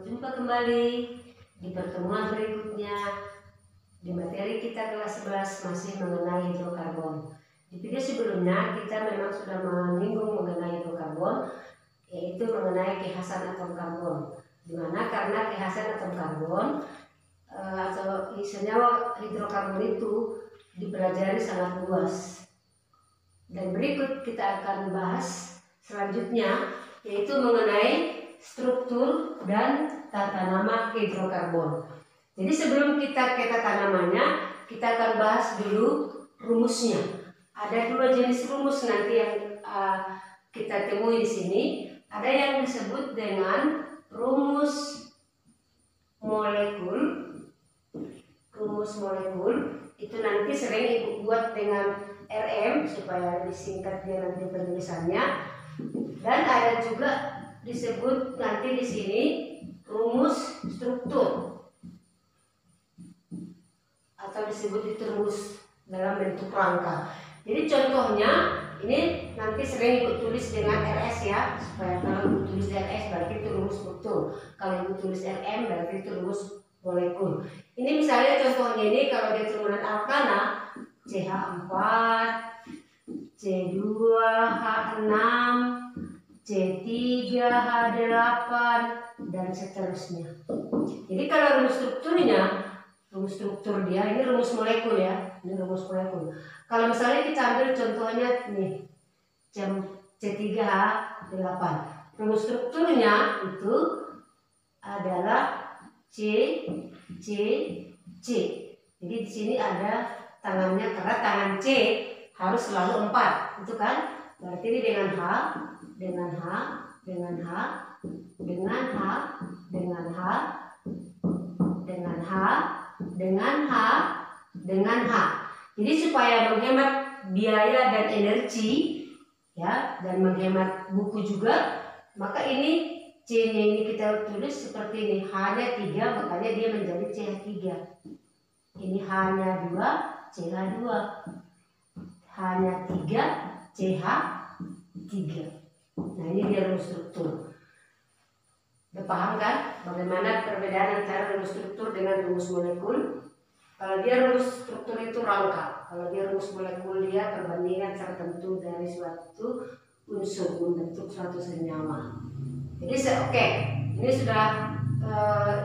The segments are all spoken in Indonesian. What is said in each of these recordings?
Jumpa kembali di pertemuan berikutnya di materi kita kelas 11 masih mengenai hidrokarbon. Di video sebelumnya kita memang sudah menyinggung mengenai hidrokarbon, yaitu mengenai kekhasan atom karbon. Dimana karena kekhasan atom karbon atau senyawa hidrokarbon itu dipelajari sangat luas. Dan berikut kita akan bahas selanjutnya, yaitu mengenai struktur dan tata nama hidrokarbon. Jadi sebelum kita ke tata namanya, kita akan bahas dulu rumusnya. Ada dua jenis rumus nanti yang kita temui di sini. Ada yang disebut dengan rumus molekul. Rumus molekul itu nanti sering ibu buat dengan RM supaya disingkat dia nanti penulisannya. Dan ada juga disebut nanti di sini rumus struktur atau disebut itu rumus dalam bentuk rangka. Jadi contohnya ini nanti sering ibu tulis dengan RS ya, supaya kalau ibu tulis RS berarti itu rumus struktur, kalau ibu tulis RM berarti itu rumus molekul. Ini misalnya contohnya ini kalau dia turunan alkana CH4, C2H6, C3H8 dan seterusnya. Jadi kalau rumus strukturnya, rumus struktur dia ini rumus molekul ya, ini rumus molekul. Kalau misalnya kita ambil contohnya nih C3H8, rumus strukturnya itu adalah C. Jadi di sini ada tangannya karena tangan C harus selalu 4, itu kan? Berarti ini dengan H, dengan H, dengan H, dengan H, dengan H, dengan H, dengan H, dengan H. Jadi supaya menghemat biaya dan energi ya, dan menghemat buku juga, maka ini C-nya ini kita tulis seperti ini, H-nya 3, makanya dia menjadi CH3. Ini H-nya 2, CH2. H-nya 3, CH3. Nah, ini dia rumus struktur. Udah paham kan bagaimana perbedaan antara rumus struktur dengan rumus molekul? Kalau dia rumus struktur itu rangka, kalau dia rumus molekul dia perbandingan tertentu dari suatu unsur membentuk suatu senyawa. Jadi oke, ini sudah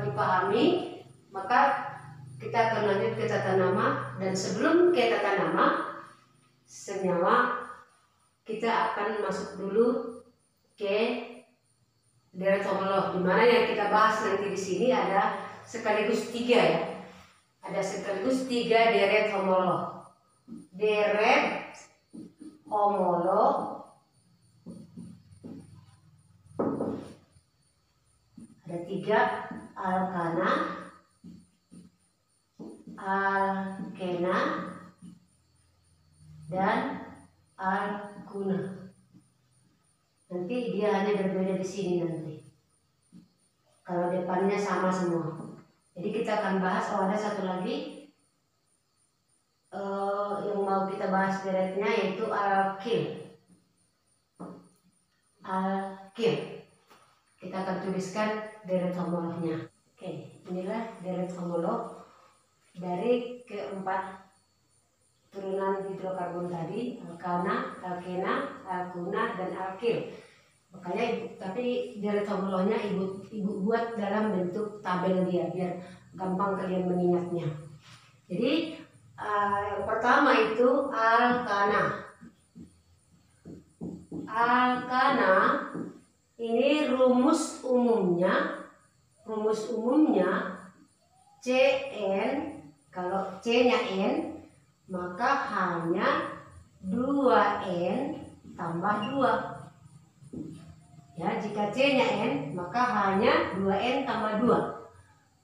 dipahami, maka kita akan lanjut ke tata nama. Dan sebelum ke tata nama senyawa, kita akan masuk dulu ke deret homolog, dimana yang kita bahas nanti di sini ada sekaligus 3 ya. Ada sekaligus 3 deret homolog. Deret homolog ada 3, alkana, alkena, dan alkuna. Nanti dia hanya berbeda di sini nanti. Kalau depannya sama semua. Jadi kita akan bahas. Ada satu lagi yang mau kita bahas deretnya, yaitu alkil. Alkil. Kita akan tuliskan deret homolognya. Oke, inilah deret homolog dari keempat turunan hidrokarbon tadi, alkana, alkena, alkuna, dan alkil. Makanya tapi deret homolognya ibu buat dalam bentuk tabel dia biar gampang kalian mengingatnya. Jadi yang pertama itu alkana. Alkana ini rumus umumnya Cn. Kalau C-nya N, maka hanya 2N tambah 2. Ya, jika C-nya N, maka hanya 2N tambah 2.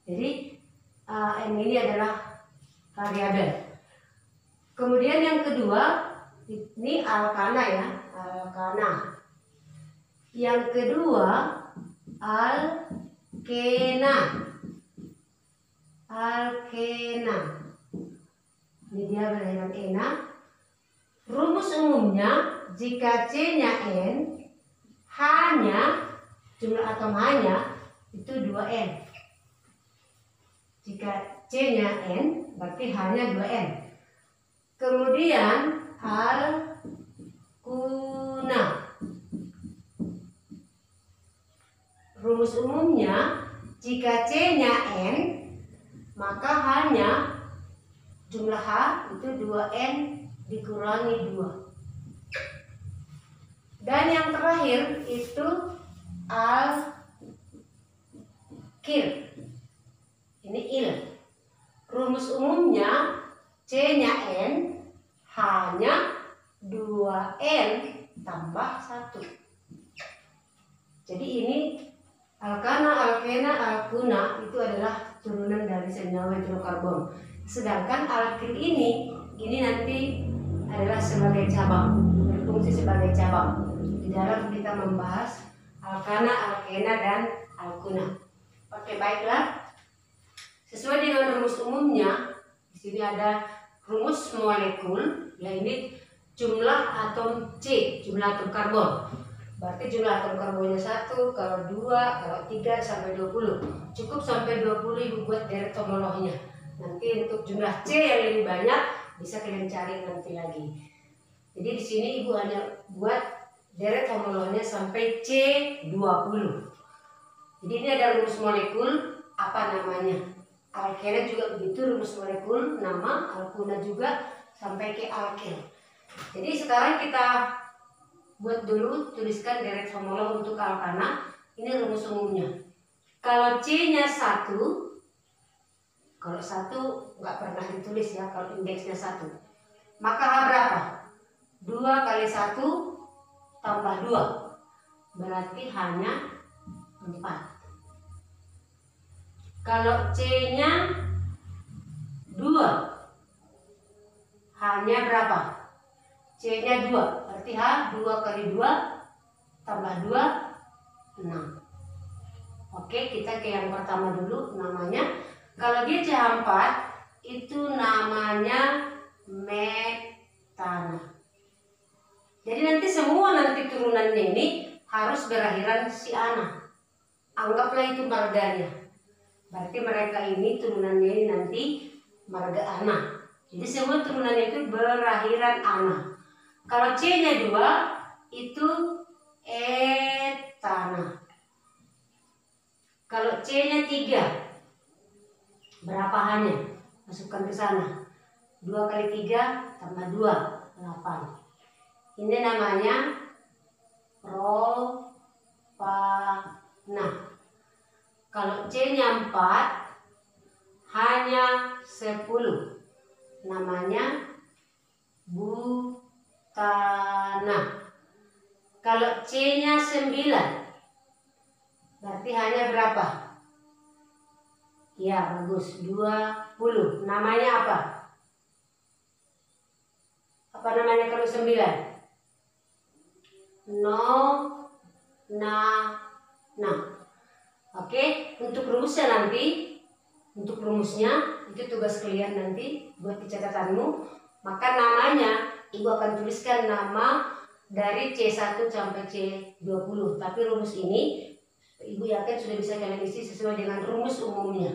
Jadi N ini adalah variabel. Kemudian yang kedua, ini alkana ya, alkana. Yang kedua, alkena. Alkena. Ini dia dengan ena. Rumus umumnya jika C-nya N, H-nya jumlah atom H-nya itu 2N. Jika C-nya N, berarti H-nya 2N. Kemudian alkuna. Rumus umumnya, jika C-nya N, maka H-nya jumlah H itu 2N dikurangi 2. Dan yang terakhir itu alkil. Ini il. Rumus umumnya C-nya N, H-nya 2N tambah 1. Jadi ini alkana, alkena, alkuna itu adalah turunan dari senyawa hidrokarbon. Sedangkan alkil ini nanti adalah sebagai cabang, berfungsi sebagai cabang di dalam kita membahas alkana, alkena, dan alkuna. Oke, baiklah. Sesuai dengan rumus umumnya, di sini ada rumus molekul, ya ini jumlah atom C, jumlah atom karbon. Berarti jumlah atom karbonnya 1, kalau 2, kalau 3 sampai 20. Cukup sampai 20 Ibu buat deret homolohnya. Nanti untuk jumlah C yang lebih banyak bisa kalian cari nanti lagi. Jadi di sini Ibu hanya buat deret homolohnya sampai C20. Jadi ini ada rumus molekul, apa namanya? Alkena juga begitu, rumus molekul, nama, alkuna juga sampai ke alkil. Jadi sekarang kita buat dulu, tuliskan deret homolog untuk alkana. Ini rumus umumnya. Kalau C-nya 1, kalau 1 nggak pernah ditulis ya, kalau indeksnya 1. Maka H berapa? 2 kali 1 tambah 2. Berarti H-nya 4. Kalau C-nya 2, H-nya berapa? C-nya 2, berarti H 2 kali 2 tambah 2, 6. Oke, kita ke yang pertama dulu, namanya. Kalau dia CH4, itu namanya metana. Jadi nanti semua turunannya ini harus berakhiran si ana. Anggaplah itu marganya. Berarti mereka ini turunannya ini nanti marga ana. Jadi semua turunannya itu berakhiran ana. Kalau C-nya 2 itu etana. Kalau C-nya 3 berapa H-nya? Masukkan ke sana. 2 kali 3 tambah 2, 8. Ini namanya propana. Kalau C-nya 4, H-nya 10. Namanya butana. Kalau C-nya 9, berarti H-nya berapa? Ya, bagus, 20. Namanya apa? Apa namanya kalau 9? Nah. Oke, untuk rumusnya itu tugas kalian nanti buat di catatanmu. Maka namanya Ibu akan tuliskan nama dari C1 sampai C20. Tapi rumus ini Ibu yakin sudah bisa kalian isi sesuai dengan rumus umumnya.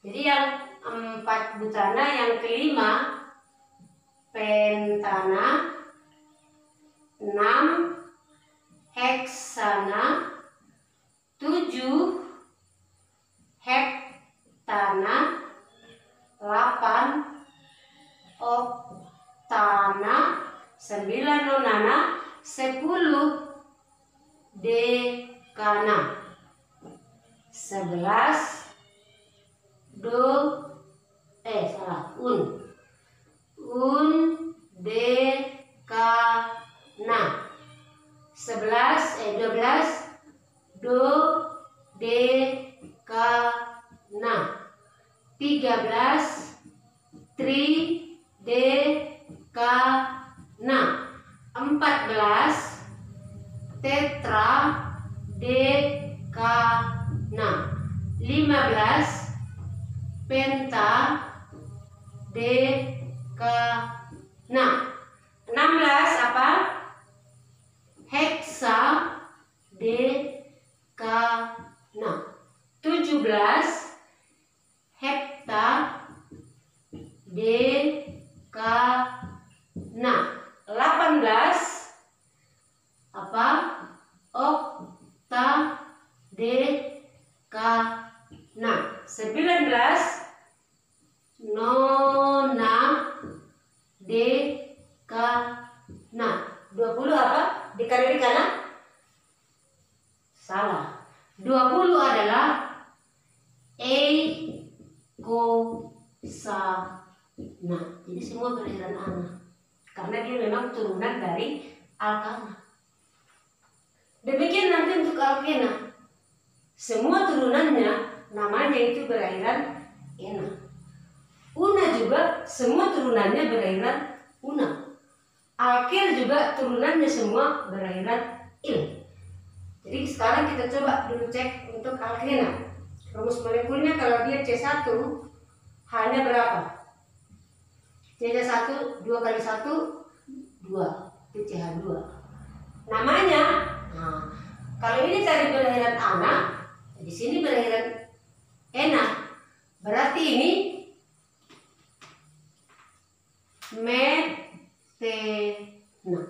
Jadi yang 4 butana, yang kelima pentana, 6 heksana, 7 heptana, 8 oktana, 9 nonana, 10 dekana, 11 undekana, 12 dodekana, 13 tridekana, 14 tetradekana, 15 pentadekana, 16 apa? Heksadekana. Nah, 17 hekta dekana. 18 apa? Okta dekana. 19 nona dekana. 20 apa? Dekana? Salah. 20 adalah ekosana. Jadi semua berakhiran ana. Karena dia memang turunan dari alkana. Demikian nanti untuk alkena. Semua turunannya namanya itu berakhiran ena. Una juga semua turunannya berakhiran una. Alkil juga turunannya semua berakhiran il. Jadi sekarang kita coba dulu cek untuk alkena. Rumus molekulnya kalau dia C1 hanya berapa? CH1 2 kali 1 2, itu CH2. Namanya, nah, kalau ini tadi berakhiran ana, di sini berakhiran ena. Berarti ini metena.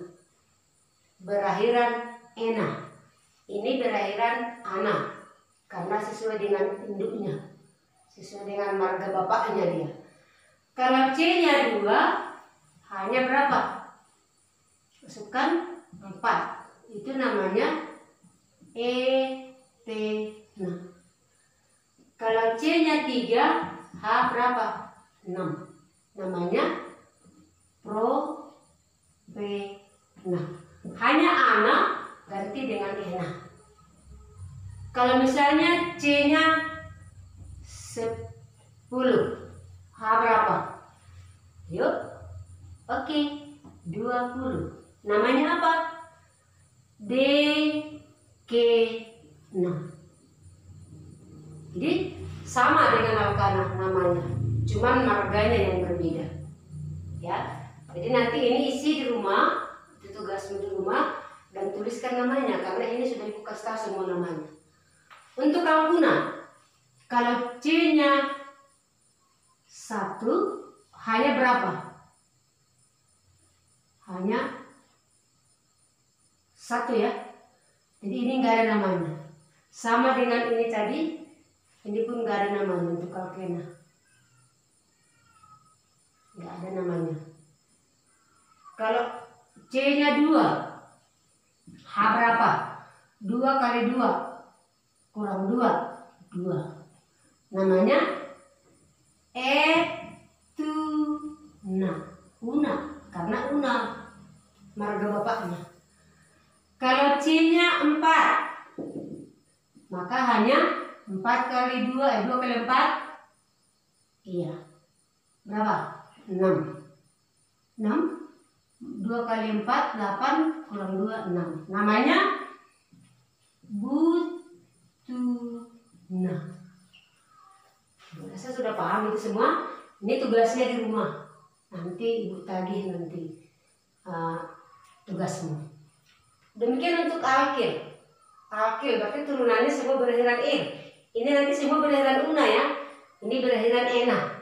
Berakhiran ena. Ini berakhiran ana. Karena sesuai dengan induknya. Sesuai dengan marga bapaknya dia. Kalau C-nya 2 hanya berapa? Masukkan 4. Itu namanya etena. Kalau C-nya 3, H berapa? 6. Namanya propena. Hanya ana ganti dengan ena. Kalau misalnya C-nya 10, H berapa? Yuk, oke, 20. Namanya apa? Dekena. Jadi sama dengan alkana namanya, cuman marganya yang berbeda. Ya, jadi nanti ini isi di rumah, itu tugasmu di rumah, dan tuliskan namanya karena ini sudah ibu kasih tahu semua namanya. Untuk alkuna, kalau C-nya 1 hanya berapa? Hanya 1 ya. Jadi ini enggak ada namanya. Sama dengan ini tadi, ini pun enggak ada namanya untuk alkena. Enggak ada namanya. Kalau C-nya 2, H berapa? 2 kali 2 kurang 2, 2. Namanya etuna. Una, karena una marga bapaknya. Kalau C-nya 4, maka hanya 4 kali 2, 2 kali 4, iya, berapa? 6. 6, 2 kali 4, 8, kurang 2, 6. Namanya butuna. Saya sudah paham itu semua. Ini tugasnya di rumah. Nanti ibu tagih nanti tugasmu. Demikian untuk alkil. Alkil berarti turunannya semua berakhiran il. Ini nanti semua berakhiran una ya. Ini berakhiran ena.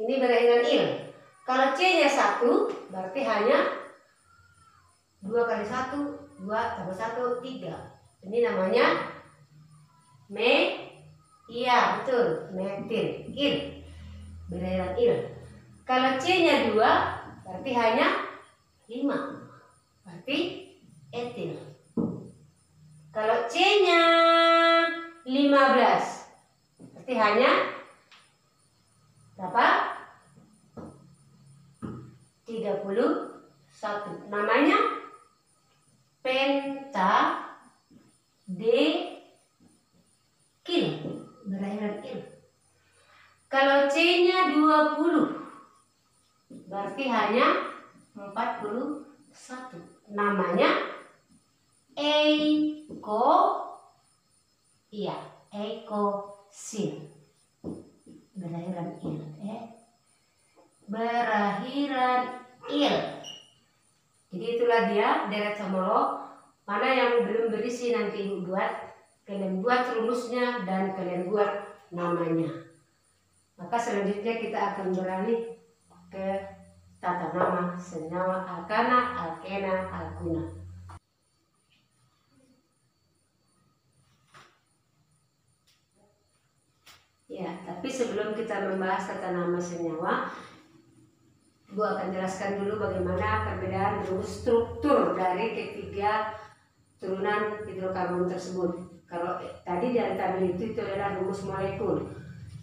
Ini berakhiran il. Kalau C-nya 1 berarti hanya 2 kali 1, 2 tambah 1, 3. Ini namanya iya betul, metil, il. Berakhiran il. Kalau C-nya 2 berarti hanya 5. Berarti etil. Kalau C-nya 15 berarti hanya berapa? 31. Namanya pentakil. Berakhiran il. Kalau C-nya 20 berarti hanya 41. Namanya ekosil. Berakhiran il. Berakhiran il. Jadi itulah dia deret somolog. Mana yang belum berisi nanti ibu buat kalian buat rumusnya dan kalian buat namanya. Maka selanjutnya kita akan beralih ke tata nama senyawa alkana, alkena, alkuna. Ya, tapi sebelum kita membahas tata nama senyawa, Ibu akan jelaskan dulu bagaimana perbedaan rumus struktur dari ketiga turunan hidrokarbon tersebut. Kalau tadi dari tabel itu adalah rumus molekul.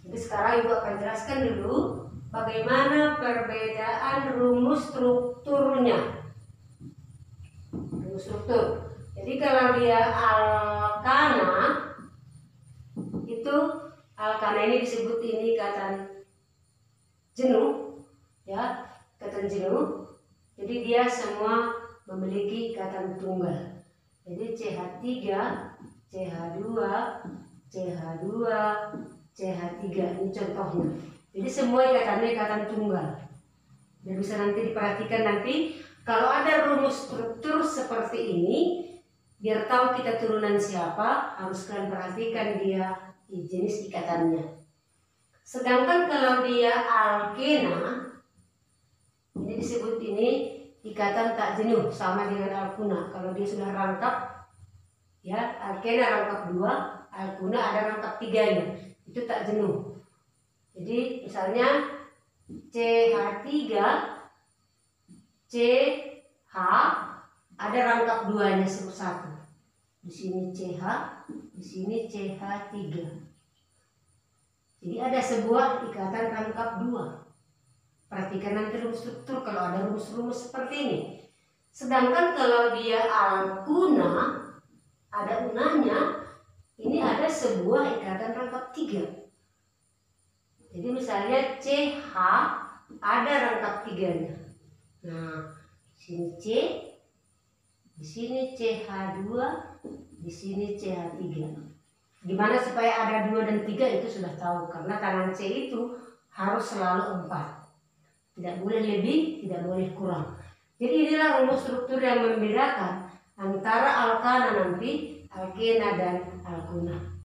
Jadi sekarang Ibu akan jelaskan dulu bagaimana perbedaan rumus strukturnya. Rumus struktur. Jadi kalau dia alkana, itu alkana ini disebut ini ikatan jenuh, ya, ikatan jenuh. Jadi dia semua memiliki ikatan tunggal. Jadi CH3, CH2, CH2, CH3 ini contohnya. Jadi semua ikatannya ikatan tunggal. Dan bisa nanti diperhatikan nanti kalau ada rumus struktur seperti ini, biar tahu kita turunan siapa, harus kalian perhatikan dia jenis ikatannya. Sedangkan kalau dia alkena, ini disebut ini ikatan tak jenuh, sama dengan alkuna. Kalau dia sudah rangkap, ya, alkena rangkap 2, alkuna ada rangkap 3-nya, itu tak jenuh. Jadi misalnya CH3, CH ada rangkap 2-nya satu. Di sini CH, di sini CH3. Jadi ada sebuah ikatan rangkap 2. Perhatikan nanti rumus struktur kalau ada rumus-rumus seperti ini. Sedangkan kalau dia alkuna, ada unanya, ini ada sebuah ikatan rangkap 3. Jadi misalnya CH ada rangkap 3-nya. Nah, sini C, di sini CH2, di sini CH3. Gimana supaya ada 2 dan 3 itu sudah tahu, karena tangan C itu harus selalu 4. Tidak boleh lebih, tidak boleh kurang. Jadi inilah rumus struktur yang membedakan antara alkana nanti, alkena dan alkuna.